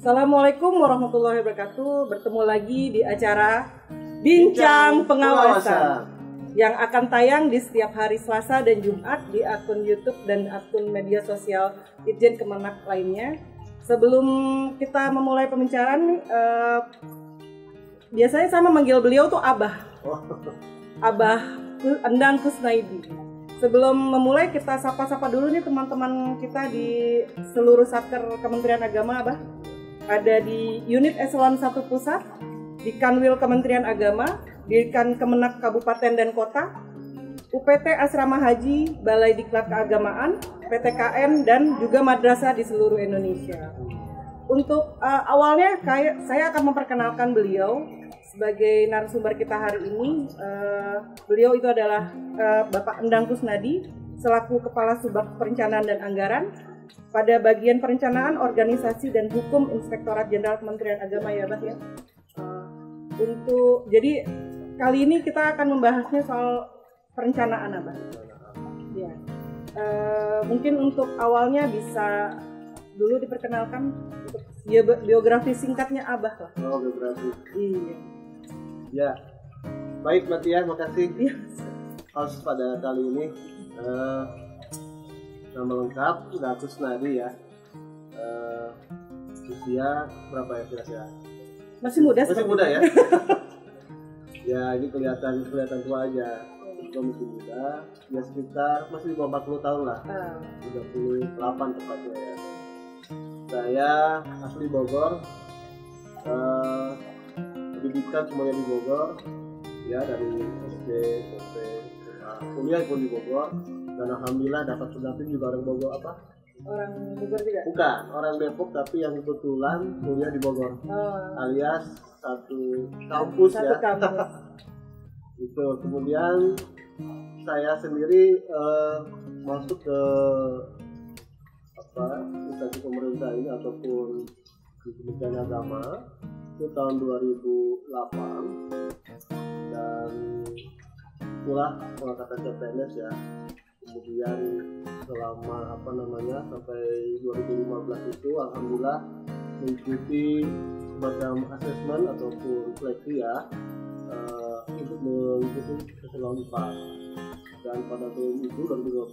Assalamualaikum warahmatullahi wabarakatuh. Bertemu lagi di acara Bincang Pengawasan yang akan tayang di setiap hari Selasa dan Jumat di akun YouTube dan akun media sosial Ditjen Kemenak lainnya. Sebelum kita memulai pembicaraan, biasanya saya memanggil beliau tuh Abah. Abah Endang Kusnaidi. Sebelum memulai, kita sapa-sapa dulu nih teman-teman kita di seluruh Satker Kementerian Agama, Abah. Ada di Unit Eselon 1 Pusat, di Kanwil Kementerian Agama, di Kemenak Kabupaten dan Kota, UPT Asrama Haji, Balai Diklat Keagamaan, PTKN, dan juga madrasah di seluruh Indonesia. Untuk awalnya saya akan memperkenalkan beliau sebagai narasumber kita hari ini. Beliau itu adalah Bapak Endang Kusnadi selaku Kepala Subag Perencanaan dan Anggaran pada bagian perencanaan, organisasi dan hukum Inspektorat Jenderal Kementerian Agama ya, Bah ya. Jadi kali ini kita akan membahasnya soal perencanaan, Abah. Ya. Mungkin untuk awalnya bisa dulu diperkenalkan untuk biografi singkatnya Abah lah. Oh, biografi. Iya. Ya. Baik, Mbak Tia, makasih. Iya. Host pada kali ini. Nama lengkap Endang Kusnadi ya. Usia berapa ya kira-kira? Masih muda. Masih muda ya. Ya, ini kelihatan tua aja. Masih muda. Ya sekitar masih di bawah 40 tahun lah. 38 tepatnya ya. Saya asli Bogor. Pendidikan semuanya di Bogor. Ya, dari SD sampai kuliah pun di Bogor. Dan alhamdulillah dapat pendamping juga orang Bogor apa? Orang Bogor juga? Bukan, orang Depok tapi yang kebetulan kuliah di Bogor. Alias satu kampus ya. Itu. Kemudian saya sendiri masuk ke instansi pemerintah ini ataupun di Kementerian Agama itu tahun 2008 dan itulah pengangkatan CPNS ya. Kemudian selama sampai 2015 itu alhamdulillah mengikuti semacam asesmen ataupun seleksi ya untuk mengikuti eselon 4. Dan pada tahun itu 2012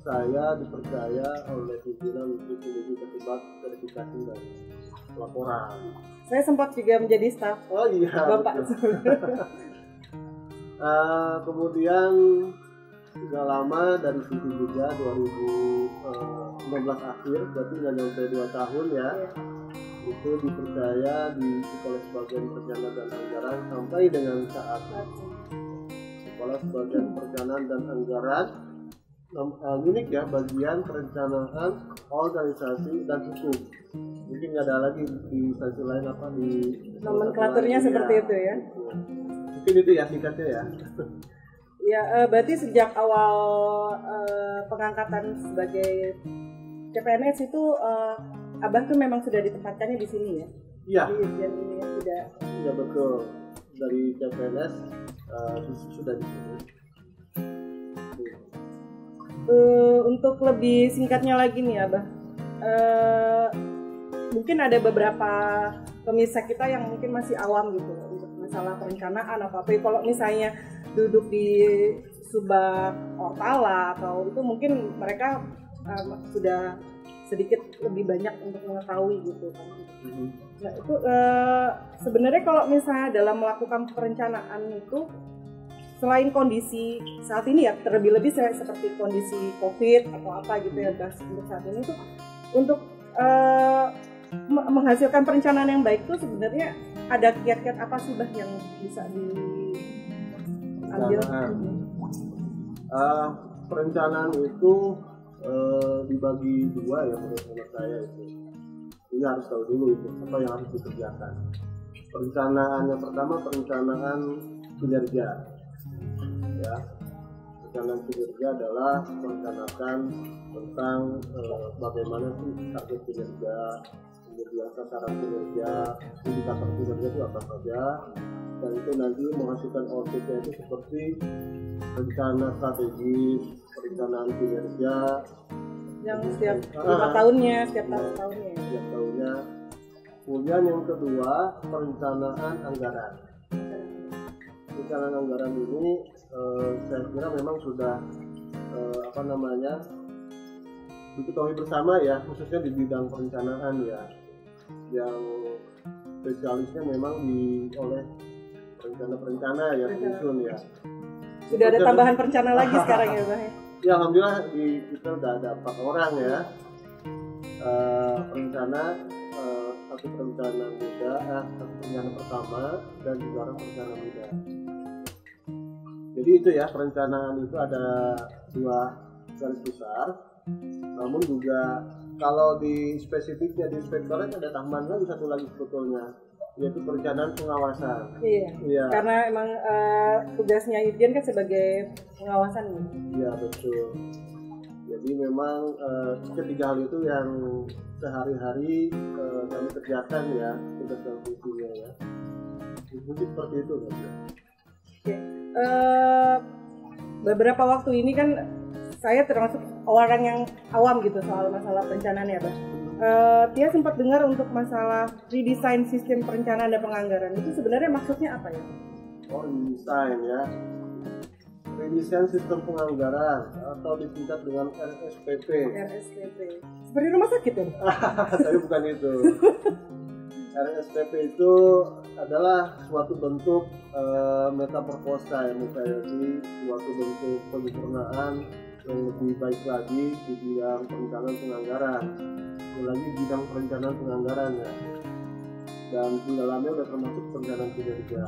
saya dipercaya oleh pimpinan untuk menjadi ketua verifikasi dan laporan. Saya sempat juga menjadi staf. Oh iya. Bapak. Kemudian tidak lama dari situ juga 2016 akhir, berarti nggak nyampe 2 tahun ya. Itu dipercaya di Kepala Sebagian Perencanaan dan Anggaran sampai dengan saat Kepala Sebagian Perencanaan dan Anggaran unik ya, bagian perencanaan organisasi dan hukum. Mungkin nggak ada lagi di instansi lain di nomenklaturnya seperti itu ya. Mungkin itu ya singkatnya ya. Ya, berarti sejak awal pengangkatan sebagai CPNS itu Abah tuh memang sudah ditempatkannya di sini ya? Iya. Di Ditjen ini ya, sudah. Iya betul. Dari CPNS sudah di sini. Untuk lebih singkatnya lagi nih Abah, mungkin ada beberapa pemirsa kita yang mungkin masih awam gitu untuk masalah perencanaan apa-apa. Kalau misalnya duduk di Subag Ortala atau itu mungkin mereka sudah sedikit lebih banyak untuk mengetahui gitu kan. Nah itu sebenarnya kalau misalnya dalam melakukan perencanaan itu selain kondisi saat ini ya, terlebih-lebih seperti kondisi COVID atau apa gitu ya, untuk saat ini tuh untuk menghasilkan perencanaan yang baik tuh sebenarnya ada kiat-kiat apa sih Bah yang bisa diambil? Perencanaan itu dibagi dua ya menurut saya itu. Ini harus tahu dulu itu apa yang harus dikerjakan. Perencanaan yang pertama perencanaan kinerja. Ya, perencanaan kinerja adalah merencanakan tentang bagaimana sih target kinerja, kemudian sasaran kinerja, indikator kinerja itu apa saja, dan itu nanti menghasilkan outputnya itu seperti rencana strategis, perencanaan kinerja, Yang setiap 5 tahunnya, setiap tahunnya. Setiap tahunnya. Kemudian yang kedua, perencanaan anggaran. Perencanaan anggaran ini saya kira memang sudah diketahui bersama ya, khususnya di bidang perencanaan ya, yang spesialisnya memang oleh perencana yang menyusun ya. Sudah ada tambahan perencana lagi sekarang ya, Bang? Ya, alhamdulillah kita udah ada 4 orang ya, perencana, satu perencana muda, satu perencana pertama, dan juga orang perencana muda. Jadi itu ya, perencanaan itu ada 2 garis besar. Namun juga kalau di spesifiknya di inspektorat ada tambahan lagi satu lagi sebetulnya, yaitu perencanaan pengawasan. Iya. Karena emang tugasnya Irjen kan sebagai pengawasan. Iya, betul. Jadi memang ketiga hal itu yang sehari-hari kami kerjakan ya, tugas dan fungsinya ya. Mungkin seperti itu kan ya. Oke. Beberapa waktu ini kan saya termasuk orang yang awam gitu soal masalah perencanaan ya, Bang. Tia sempat dengar untuk masalah redesign sistem perencanaan dan penganggaran. Itu sebenarnya maksudnya apa ya? Oh, redesign ya. Redesign sistem penganggaran atau disingkat dengan RSPP. RSPP. Seperti rumah sakit ya? Tapi bukan itu. RSPP itu adalah suatu bentuk metaproposa yang menjadi suatu bentuk penyempurnaan yang lebih baik lagi di bidang perencanaan penganggaran, lagi bidang perencanaan penganggaran ya, dan di dalamnya sudah termasuk perencanaan kinerja.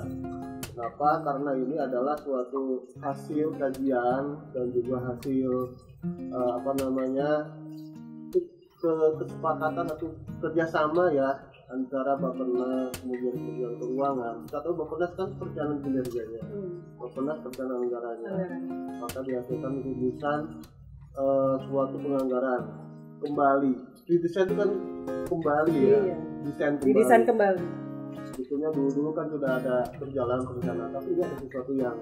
Kenapa? Karena ini adalah suatu hasil kajian dan juga hasil kesepakatan atau kerjasama ya antara Bappenas kemudian keuangan. Kita tahu Bappenas kan perencanaan kinerjanya, Bappenas perencanaan anggarannya. Maka dihasilkan rumusan suatu penganggaran kembali. Desain itu kan kembali ya, desain kembali. Sebetulnya dulu kan sudah ada berjalan perencanaan, tapi ini ada sesuatu yang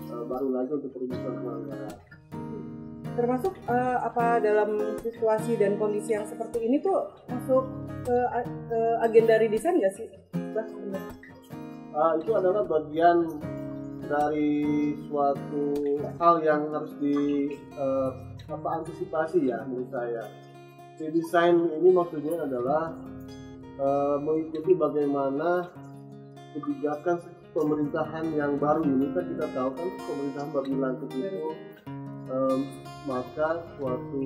baru lagi untuk perubahan penganggaran. Termasuk dalam situasi dan kondisi yang seperti ini tuh masuk ke agenda redesign nggak sih? Itu adalah bagian dari suatu hal yang harus antisipasi ya menurut saya. Redesign ini maksudnya adalah mengikuti bagaimana kebijakan pemerintahan yang baru ini. Kan kita tahu kan pemerintahan baru dilantik itu, maka suatu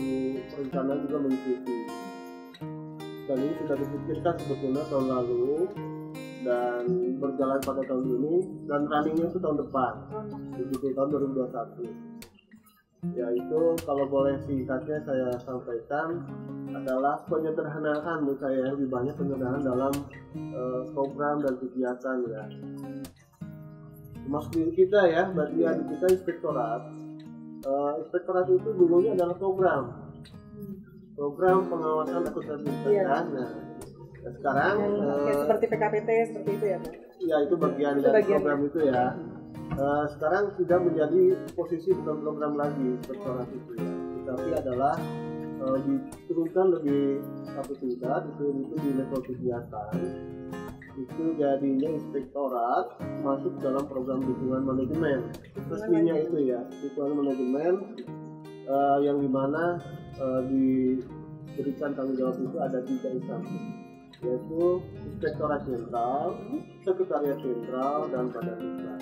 perencanaan juga mengikuti. Dan ini sudah dipikirkan sebetulnya tahun lalu dan berjalan pada tahun ini, dan runningnya itu tahun depan, begitu tahun 2021. Yaitu kalau boleh singkatnya saya sampaikan adalah penyederhanaan, menurut saya lebih banyak penyederhanaan dalam program dan kegiatan ya. Termasuk kita ya, bagian kita inspektorat. Inspektorat itu dulunya adalah program pengawasan akuntabilitas kan. Nah, sekarang seperti PKPT seperti itu ya, Pak? Ya, itu bagian dari program itu ya. Sekarang sudah menjadi posisi bukan program lagi inspektorat itu ya, tapi adalah diturunkan lebih satu tingkat, itu di level kegiatan. Itu jadinya inspektorat masuk dalam program dukungan manajemen. Resminya itu ya, dukungan manajemen yang dimana diberikan tanggung jawab itu ada 3 instansi, yaitu Inspektorat Jenderal, Sekretariat Jenderal, dan Badan Diklat.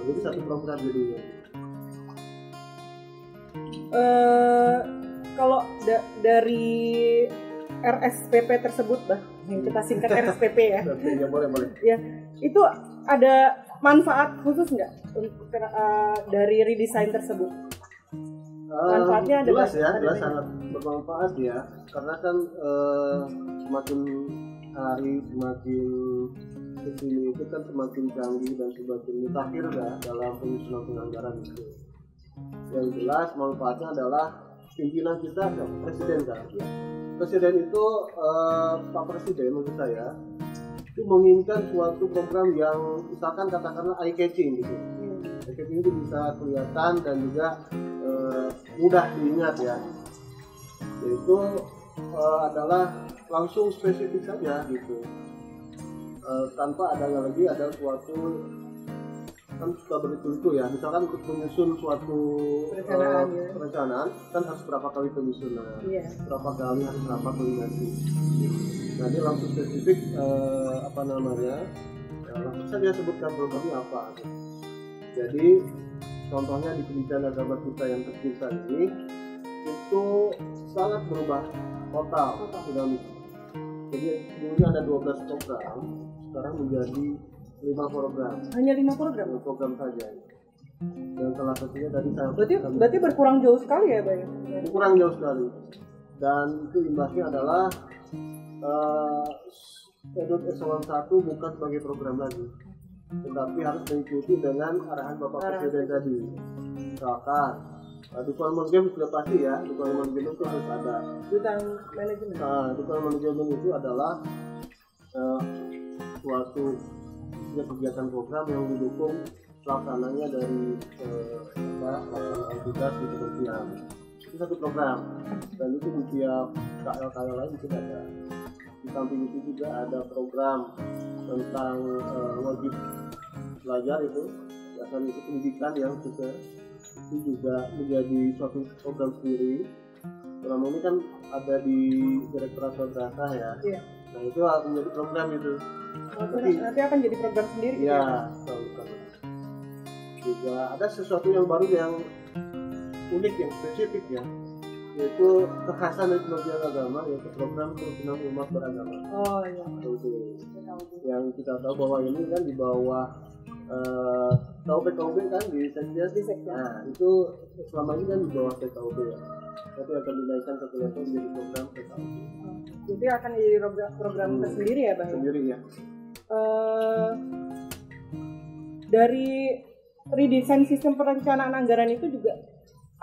Jadi satu program jadinya. Kalau dari RSPP tersebut, Bah, yang kita singkat RSPP ya. Ya, boleh. Ya, itu ada manfaat khusus nggak untuk dari redesign tersebut? Manfaatnya ada jelas sangat bermanfaat ya, karena kan semakin hari semakin kesini itu kan semakin canggih dan semakin mutakhir ya dalam penyusunan penganggaran itu. Yang jelas manfaatnya adalah pimpinan kita presiden kan. Presiden itu Pak Presiden menurut saya itu menginginkan suatu program yang misalkan katakanlah eye catching gitu. Eye catching itu bisa kelihatan dan juga mudah diingat ya. yaitu adalah langsung spesifik saja gitu, tanpa ada suatu, kan suka begitu ya, misalkan untuk menyusun suatu perencanaan kan harus berapa kali penyusunan, berapa kali harus rapat koordinasi. Nah ini langsung spesifik langsung saja sebutkan programnya apa. Jadi contohnya di Kementerian Agama kita yang terpisah ini itu sangat berubah total dinamika. Jadi dulunya ada 12 program, sekarang menjadi 5 program. Hanya 5 program? 5 program saja. Dan salah satunya tadi berarti berkurang jauh sekali ya, Pak? Berkurang jauh sekali. Dan itu imbasnya adalah Edut Eselon 1 bukan sebagai program lagi, tetapi harus mengikuti dengan arahan Bapak Presiden tadi. Misalkan Dukungan manajemen sudah pasti ya, dukungan manajemen itu harus ada. Dukungan manajemen itu adalah suatu kegiatan program yang didukung pelaksananya dari pelaksanaan tugas di kementerian. Itu satu program, dan itu di tiap KL lain juga ada. Di samping itu juga ada program tentang wajib belajar itu, biasanya itu pendidikan yang itu juga menjadi suatu program sendiri. Selama ini kan ada di Direktorat Madrasah ya. Iya. Nah itu akan menjadi program itu. Nanti akan jadi program sendiri. Iya. Juga ada sesuatu yang baru yang unik, yang spesifik ya, yaitu kekhasan dari Kementerian Agama, yaitu program kerukunan umat beragama. Oh iya. Yang kita tahu bahwa ini kan di bawah KUB kan di Sekjen. Nah itu selama ini kan di bawah KUB ya. Tapi akan dinaikkan ke level menjadi program KUB. Jadi akan jadi program tersendiri ya, Bang? Sendiri ya. Dari redesign sistem perencanaan anggaran itu juga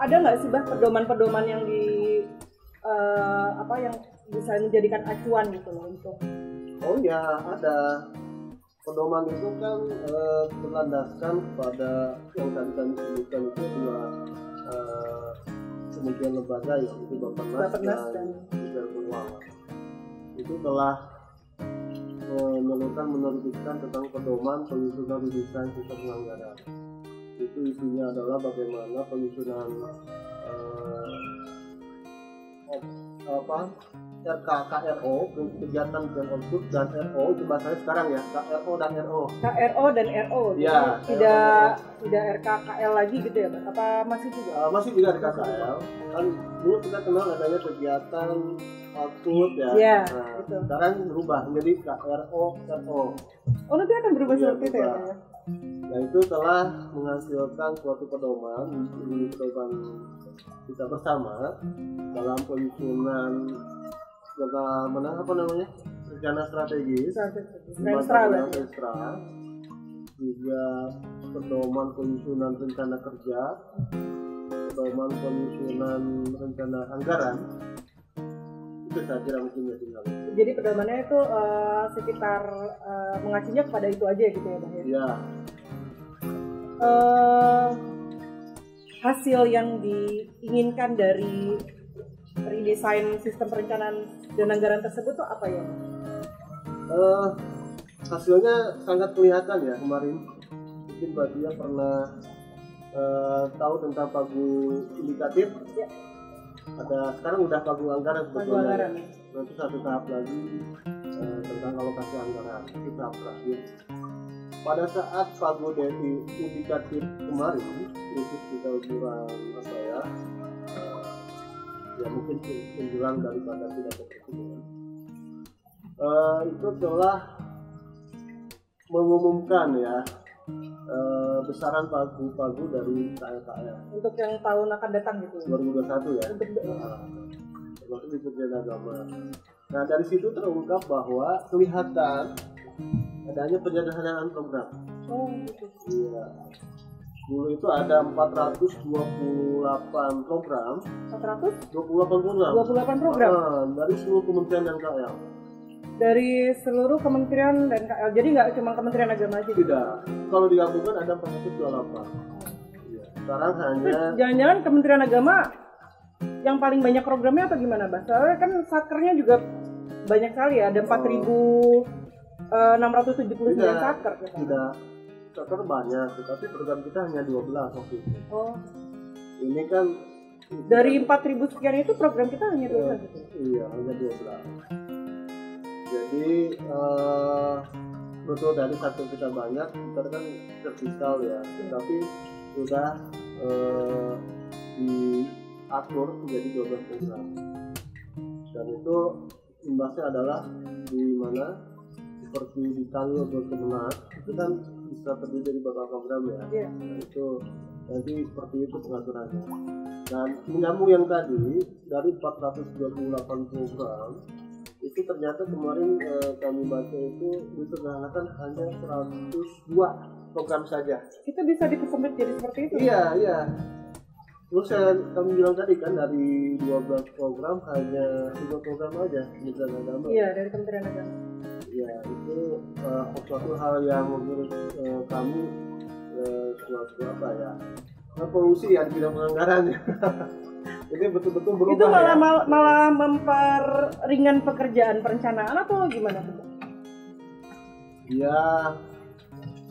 ada nggak sih, Bah, pedoman-pedoman yang yang bisa menjadikan acuan gitu loh untuk? Oh ya, ada. Pedoman itu kan berlandaskan kepada yang tadi kami sebutkan itu dua kementerian lembaga ya, itu Bappenas dan Kementerian Keuangan. Itu telah menerbitkan tentang pedoman penyusunan desain sistem anggaran. Itu isinya adalah bagaimana penyusunan KRO, kegiatan dan output, dan RO itu bahasanya sekarang ya, KRO dan RO. KRO dan RO. Ya, tidak RKKL lagi gitu ya, Pak? Apa masih juga? Masih juga RKKL. Kan dulu kita kenal adanya kegiatan output ya. Iya, nah, sekarang berubah menjadi KRO, RO. Oh, nanti akan berubah seperti itu ya, Pak? Nah, itu telah menghasilkan suatu pedoman kita bersama dalam penyusunan rencana strategis, juga pedoman penyusunan rencana kerja, pedoman penyusunan rencana anggaran. Itu saya kira mungkin ya tinggal. Jadi pedomannya itu sekitar mengacunya kepada itu aja gitu ya, Bang? Iya. Hasil yang diinginkan dari redesign sistem perencanaan dan anggaran tersebut tuh apa ya? Hasilnya sangat kelihatan ya kemarin. Mungkin Mbak Tia pernah tahu tentang pagu indikatif. Ya. Sekarang udah pagu anggaran sebetulnya. Nanti satu tahap lagi tentang alokasi anggaran, itu tahap terakhir. Pada saat pagu dari indikatif kemarin, itu kita ukuran ya mungkin menjelang daripada pidato presiden, itu telah mengumumkan ya besaran pagu dari KL untuk yang tahun akan datang gitu 2021 ya, termasuk di Kementerian Agama. Nah dari situ terungkap bahwa kelihatan adanya penyederhanaan program. Oh gitu. Iya. Dulu itu ada 428 program. 428 program. 28 program. Dari seluruh kementerian dan KL. Dari seluruh kementerian dan KL. Jadi nggak cuma Kementerian Agama aja? Tidak. Kalau digabungkan ada 428. Iya. Sekarang hanya. Jangan-jangan Kementerian Agama yang paling banyak programnya atau gimana, Bah? Soalnya kan satkernya juga banyak sekali ya, ada 4.679 satker. Tidak, satker banyak, tapi program kita hanya 12 waktu itu. Oh. Ini kan dari 4.000 sekian itu program kita hanya 12 gitu? Iya, hanya 12. Jadi betul dari satu kita banyak, kita kan terpisah ya, tapi sudah diatur menjadi 12 program. Dan itu imbasnya adalah di mana seperti di Tanggal Berkemenat itu kan bisa terdiri dari beberapa program ya. Yeah. Nah, itu nanti seperti itu pengaturannya. Dan menyambung yang tadi dari 428 program itu ternyata kemarin kami baca itu disederhanakan hanya 102 program saja. Itu bisa dipersempit jadi seperti itu? Iya. Terus kami bilang tadi kan dari 12 program hanya 2 program aja Kementerian Agama. Iya, dari Kementerian Agama. Iya, itu suatu hal yang menurut kami suatu apa ya, polusi ya di bidang penganggaran. Ini betul-betul berubah. Itu malah memperingan pekerjaan perencanaan atau gimana? Ya,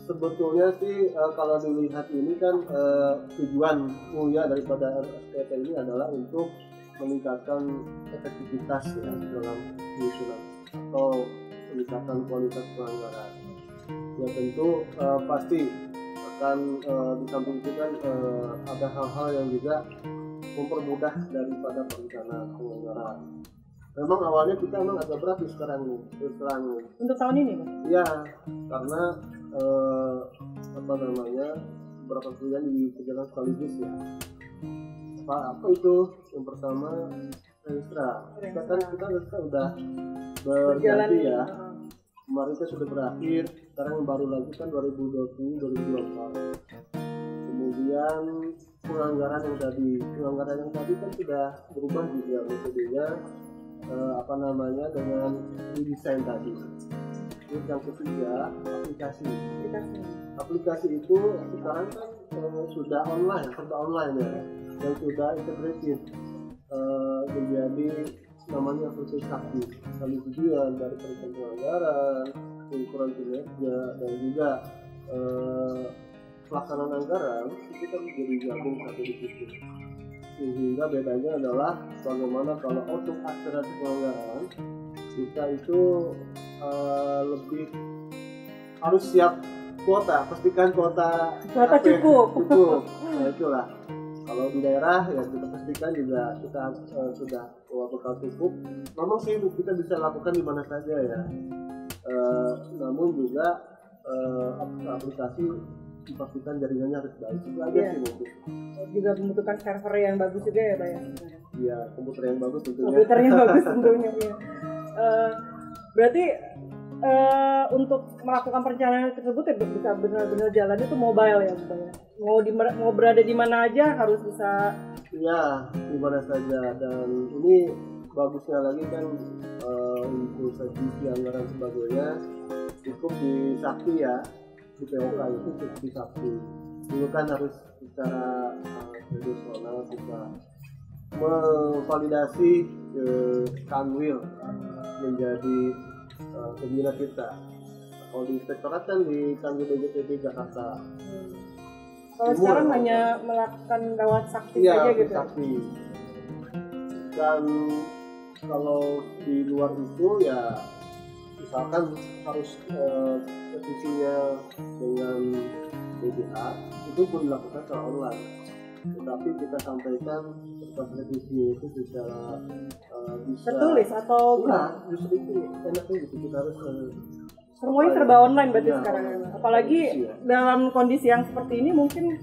sebetulnya sih kalau dilihat ini kan tujuan mulia daripada RSPP ini adalah untuk meningkatkan efektivitas ya dalam penyusunan atau meningkatkan kualitas penganggaran. Ya tentu pasti akan di samping itu kan ada hal-hal yang juga mempermudah daripada perencanaan penganggaran. Memang awalnya kita memang agak berat sekarang nih, terus terang nih. Untuk tahun ini, Pak? Iya, karena beberapa pilihan dikerjakan sekaligus ya. Apa itu? Yang pertama Registra. Kita udah berganti ya. Kemarin kita sudah berakhir, sekarang yang baru lagi kan 2020-2024. Kemudian penganggaran yang tadi kan sudah berubah juga metodenya dengan desain tadi. Terus yang ketiga aplikasi itu sekarang kan sudah serba online ya, dan sudah integratif menjadi namanya aplikasi Sakti. Kali itu ya dari perencanaan penganggaran, pengukuran kinerja dan juga pelaksanaan anggaran itu kan jadi gabung satu di situ. Sehingga bedanya adalah bagaimana kalau untuk akselerasi penganggaran kita itu lebih harus siap kuota, pastikan kuota cukup. Nah itulah. Kalau di daerah ya kita pastikan juga kita sudah bekal cukup. Memang sih kita bisa lakukan di mana saja ya. Namun juga aplikasi dipastikan jaringannya harus baik. Itu aja sih mungkin. Juga membutuhkan server yang bagus juga ya, Pak ya? Iya, komputer yang bagus tentunya. Komputernya bagus tentunya ya. Berarti untuk melakukan perencanaan tersebut ya bisa benar-benar jalannya itu mobile ya, Pak ya? Mau berada di mana aja harus bisa. Iya, di mana saja. Dan ini bagusnya lagi kan untuk segi anggaran sebagainya cukup di Sakti ya, di POK itu cukup di Sakti. Dulu kan harus secara tradisional kita memvalidasi Kanwil menjadi pembina kita. Kalau di inspektorat kan di Kanwil BJPP Jakarta. Kalau sekarang hanya melakukan lewat Sakti saja gitu. Sakti. Dan kalau di luar itu ya misalkan harus revisinya dengan BDA itu pun dilakukan secara online. Tetapi kita sampaikan kertas revisinya itu secara bisa tertulis atau justru itu enaknya gitu, kita harus semuanya serba online berarti sekarang. Apalagi dalam kondisi yang seperti ini mungkin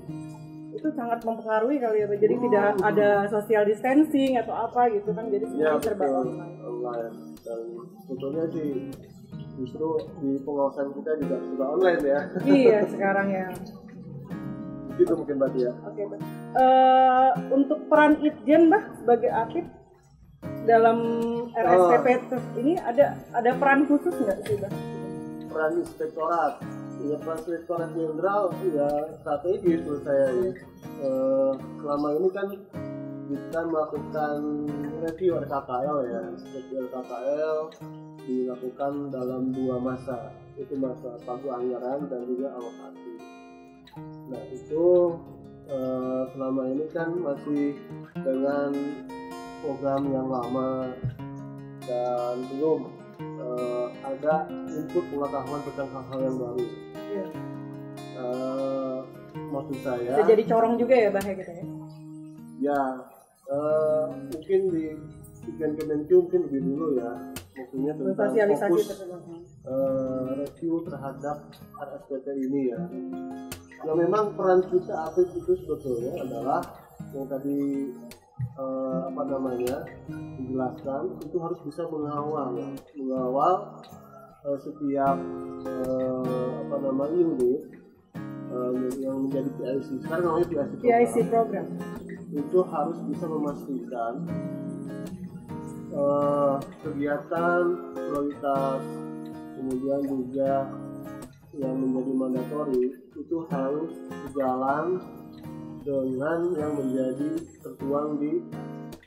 itu sangat mempengaruhi kali ya, jadi tidak ada social distancing atau apa gitu kan, jadi semuanya serba online. Dan sebetulnya sih justru di pengawasan kita juga sudah online ya. Iya sekarang ya. Itu mungkin Mbak ya. Oke, Mbak. Untuk peran Itjen Mbak sebagai aktif dalam RSPP ini ada peran khusus nggak sih Mbak? Peran inspektorat, ya peran inspektorat jenderal ya strategis menurut saya. Selama ini kan kita melakukan review RKKL ya. Review RKKL dilakukan dalam 2 masa, itu masa pagu anggaran dan juga alokasi. Nah itu selama ini kan masih dengan program yang lama dan belum ada input pengetahuan tentang hal-hal yang baru. Iya. Maksud saya Bisa jadi corong juga ya Bah gitu ya. Ya, mungkin di Kemenkyu mungkin lebih dulu ya, maksudnya tentang fokus review terhadap RSPP ini ya. Ya memang peran kita aktif itu sebetulnya adalah yang tadi dijelaskan, itu harus bisa mengawal setiap unit yang menjadi PIC. Sekarang namanya PIC program. Itu harus bisa memastikan kegiatan prioritas, kemudian juga yang menjadi mandatori itu harus berjalan dengan yang menjadi tertuang di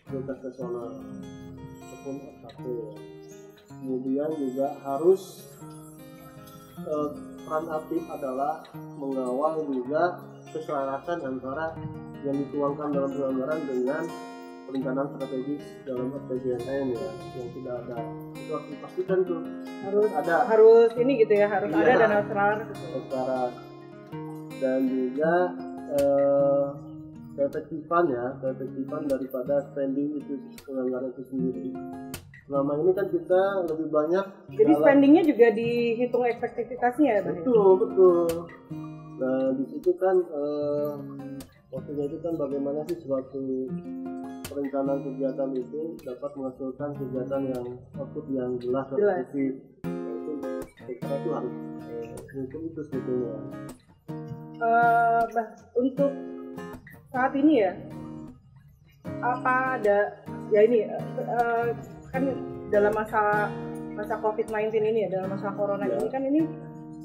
prioritas nasional ataupun SKP. Kemudian juga harus peran aktif adalah mengawal juga keselarasan antara yang dituangkan dalam anggaran dengan perencanaan strategis dalam RPJMN ya, yang sudah ada. Itu harus dipastikan tuh harus ini gitu ya, harus ada dan harus selaras. Dan juga keefektifan daripada spending itu anggaran itu sendiri. Selama ini kan kita lebih banyak jadi spendingnya juga dihitung efektivitasnya ya Bang? Betul. Nah di situ kan maksudnya itu kan bagaimana sih suatu perencanaan kegiatan itu dapat menghasilkan kegiatan yang output yang jelas dan efektif. Itu saya itu harus mungkin itu sebetulnya. Untuk saat ini ya, apa ada ya ini kan dalam masa COVID-19 ini ya, dalam masa corona ini kan ini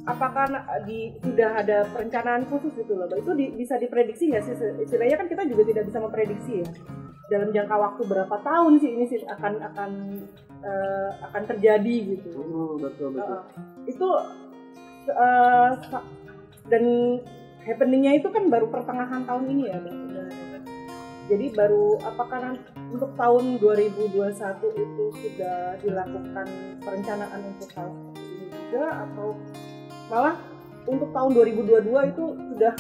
apakah sudah ada perencanaan khusus gitu loh? Itu bisa diprediksi nggak sih? Istilahnya kan kita juga tidak bisa memprediksi ya dalam jangka waktu berapa tahun sih ini sih akan terjadi gitu. Betul. Itu dan happeningnya itu kan baru pertengahan tahun ini ya, Bang. Jadi baru apakah untuk tahun 2021 itu sudah dilakukan perencanaan untuk hal seperti ini juga, atau malah untuk tahun 2022 itu sudah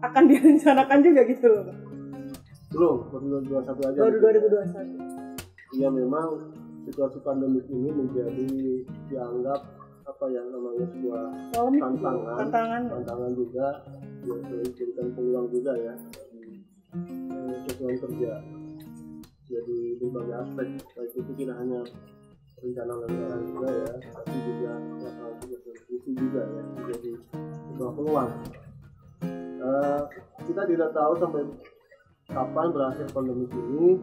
akan direncanakan juga gitu loh? Belum, baru 2021 aja. Baru 2021. Iya memang situasi pandemik ini menjadi dianggap sebuah tantangan juga, ya dijadikan peluang juga ya kebutuhan kerja. Jadi berbagai aspek, baik itu tidak hanya perencanaan anggaran juga ya, tapi juga fungsi juga ya, menjadi sebuah peluang. Kita tidak tahu sampai kapan berakhir pandemi ini,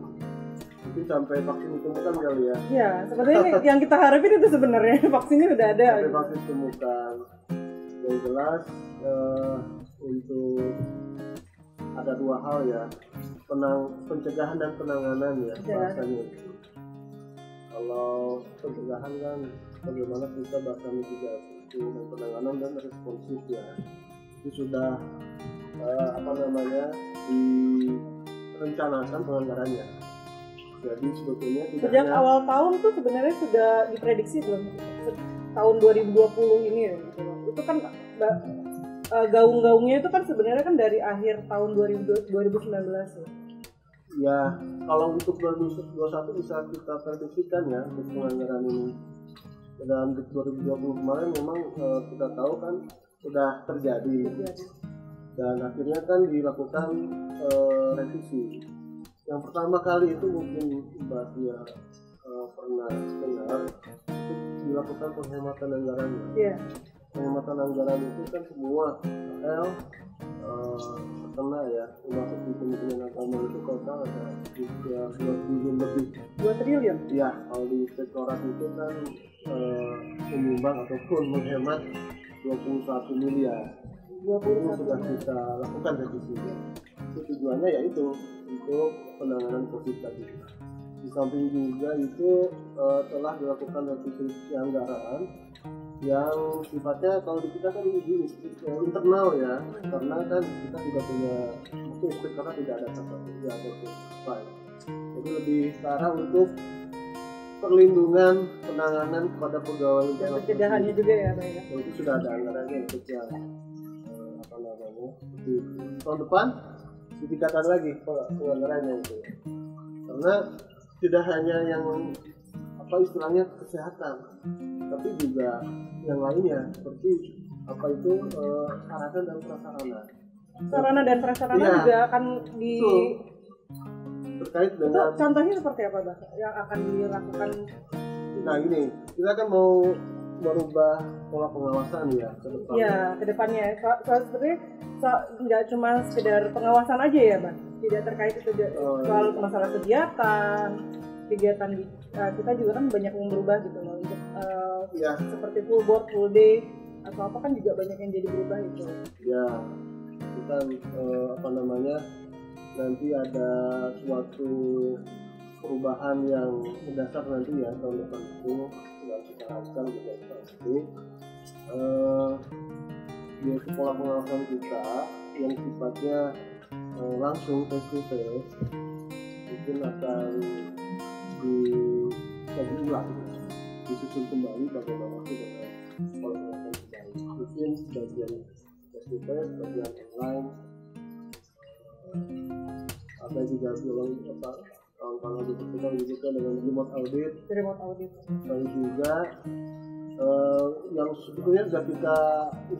mungkin sampai vaksin ditemukan kali ya. Ya, sebenarnya yang kita harapin itu sebenarnya vaksinnya udah ada. Sampai vaksin ditemukan. Yang jelas untuk ada 2 hal ya, pencegahan dan penanganan ya bahasanya. Kalau pencegahan kan bagaimana kita bahasa mitigasi, dan penanganan dan responsif ya, itu sudah direncanakan penganggarannya. Jadi sebetulnya sejak awal tahun tuh sebenarnya sudah diprediksi belum tahun 2020 ini ya, itu kan gaung-gaungnya itu kan sebenarnya kan dari akhir tahun 2019 ya. Ya, kalau untuk 2021 bisa kita prediksikan ya untuk penganggaran ini. Dan 2020 kemarin memang kita tahu kan sudah terjadi. Dan akhirnya kan dilakukan revisi. Yang pertama kali itu mungkin Mbak Tia pernah dengar, itu dilakukan penghematan anggaran. Yeah. Penghematan anggaran itu kan semua kena ya, termasuk di Kementerian Agama itu total ada 2 triliun lebih. 2 triliun? Iya, kalau di inspektorat itu kan menyumbang ataupun menghemat 21 miliar. 21 itu sudah kita lakukan revisi. itu tujuannya yaitu untuk penanganan COVID tadi. Di samping juga itu telah dilakukan restitusi anggaran yang sifatnya kalau di kita kan ini internal ya, karena kan kita tidak punya mungkin karena tidak ada KPI atau apa. Jadi lebih ke arah untuk perlindungan penanganan kepada pegawai dan pencegahannya juga ya Pak ya. Itu sudah ada anggarannya untuk yang apa namanya di tahun depan ditingkatkan lagi anggarannya itu, karena tidak hanya yang apa istilahnya kesehatan, tapi juga yang lainnya seperti apa itu sarana dan prasarana ya, juga akan di terkait dengan itu contohnya seperti apa Bah yang akan dilakukan. Nah ini kita kan mau merubah pola pengawasan ya ke depan. Ya ke depannya seperti nggak cuma sekedar pengawasan aja ya Bah, tidak terkait itu soal masalah kegiatan kita juga kan banyak yang berubah gitu loh untuk seperti full board, full day atau apa kan juga banyak yang jadi berubah itu. Ya kita apa namanya nanti ada suatu perubahan yang mendasar nanti ya tahun depan itu yang kita harapkan juga seperti yaitu pola pengawasan kita yang sifatnya langsung face to face mungkin akan diulang, disusun kembali bagaimana itu dengan pola pengawasan kita mungkin bagian face to face, bagian online ada juga bilang apa kawan-kawan kita juga dengan remote audit dan juga yang sebetulnya sudah kita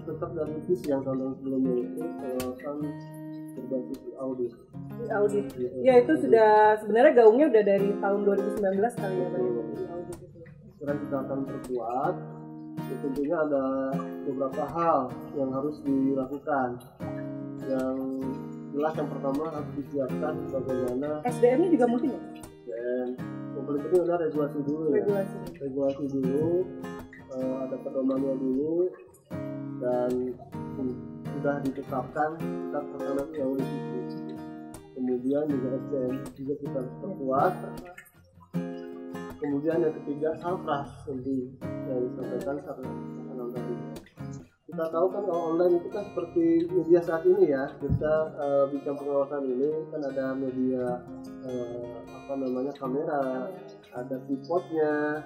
tetap dari visi yang tahun sebelumnya itu pengawasan berbasis audit. Ya itu sudah sebenarnya gaungnya udah dari tahun 2019 kali ya Pak. Sekarang kita akan perkuat. Tentunya ada beberapa hal yang harus dilakukan. Yang jelas yang pertama harus disiapkan bagaimana SDM-nya juga mungkin ya. Dan yang paling penting adalah regulasi dulu ya. Regulasi dulu, ada pedomannya dulu dan sudah ditetapkan kita pertama audit itu. Kemudian juga SDM juga kita perkuat. Kemudian yang ketiga salpras nanti yang disampaikan tadi. Kita tahu kan kalau online itu kan seperti media saat ini ya, kita bikin pengawasan ini kan ada media apa namanya kamera, ada tripodnya,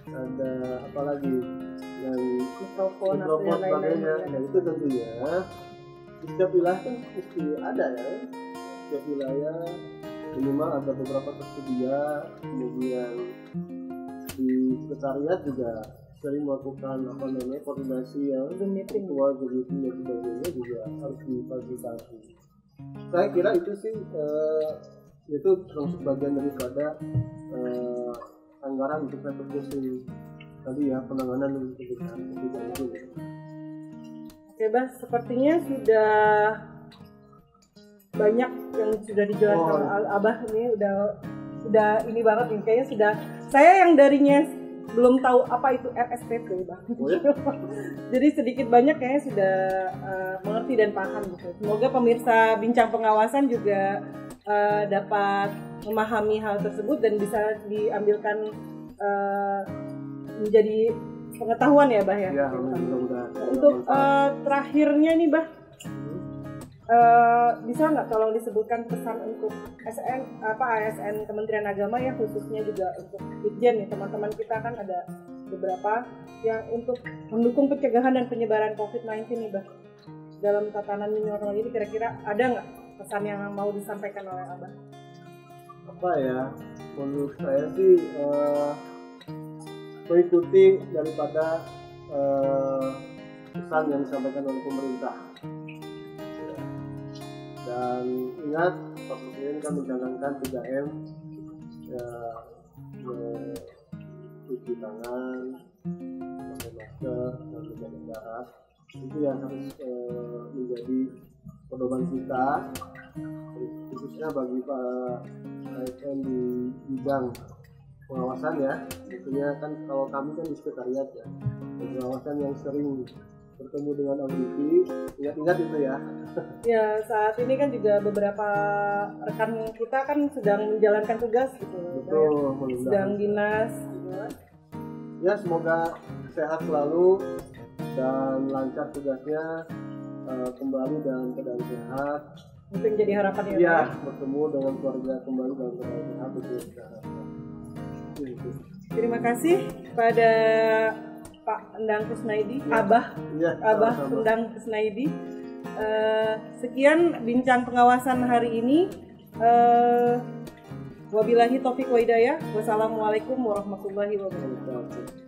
ada apa lagi dan mikrofon sebagainya. Nah itu tentunya di setiap wilayah kan mesti ada ya, setiap wilayah minimal ada beberapa tersedia. Kemudian di sekretariat juga sering melakukan apa namanya koordinasi yang virtual begitu dan sebagainya juga harus difasilitasi. Saya kira itu sih itu termasuk bagian daripada anggaran untuk restitusi tadi ya penanganan untuk kita itu. Oke Bah, sepertinya sudah banyak yang sudah dijelaskan Abah ini udah ini banget nih kayaknya sudah saya yang darinya belum tahu apa itu RSPP Bang. Jadi sedikit banyak kayaknya sudah mengerti dan paham gitu. Semoga pemirsa Bincang Pengawasan juga dapat memahami hal tersebut dan bisa diambilkan menjadi pengetahuan ya Bah ya. Ya mudah-mudahan. Untuk terakhirnya nih Bah, bisa nggak tolong disebutkan pesan untuk ASN Kementerian Agama ya, khususnya juga untuk Ditjen nih, teman-teman kita kan ada beberapa yang untuk mendukung pencegahan dan penyebaran COVID-19 nih Bah. Dalam tatanan new normal ini kira-kira ada nggak pesan yang mau disampaikan oleh Abah? Apa ya, menurut saya sih mengikuti daripada pesan yang disampaikan oleh pemerintah. Dan ingat, Pak Presiden kan mencanangkan 3M ya, cuci tangan, pakai masker, dan menjaga jarak. Itu yang harus menjadi pedoman kita, khususnya bagi Pak ASN di bidang pengawasan ya. Tentunya kan kalau kami kan di sekretariat ya, pengawasan yang sering bertemu dengan audisi, ingat-ingat itu ya. Ya, saat ini kan juga beberapa rekan kita kan sedang menjalankan tugas gitu. Betul, sedang dinas gitu. Ya, semoga sehat selalu dan lancar tugasnya, kembali dalam keadaan sehat. Itu yang jadi harapan ya. Iya, bertemu dengan keluarga kembali dalam keadaan sehat itu yang kita harapkan. Terima kasih pada Pak Endang Kusnaidi, ya. Abah Endang Kusnaidi. Sekian bincang pengawasan hari ini. Wabillahi taufiq wa hidayah. Wassalamualaikum warahmatullahi wabarakatuh.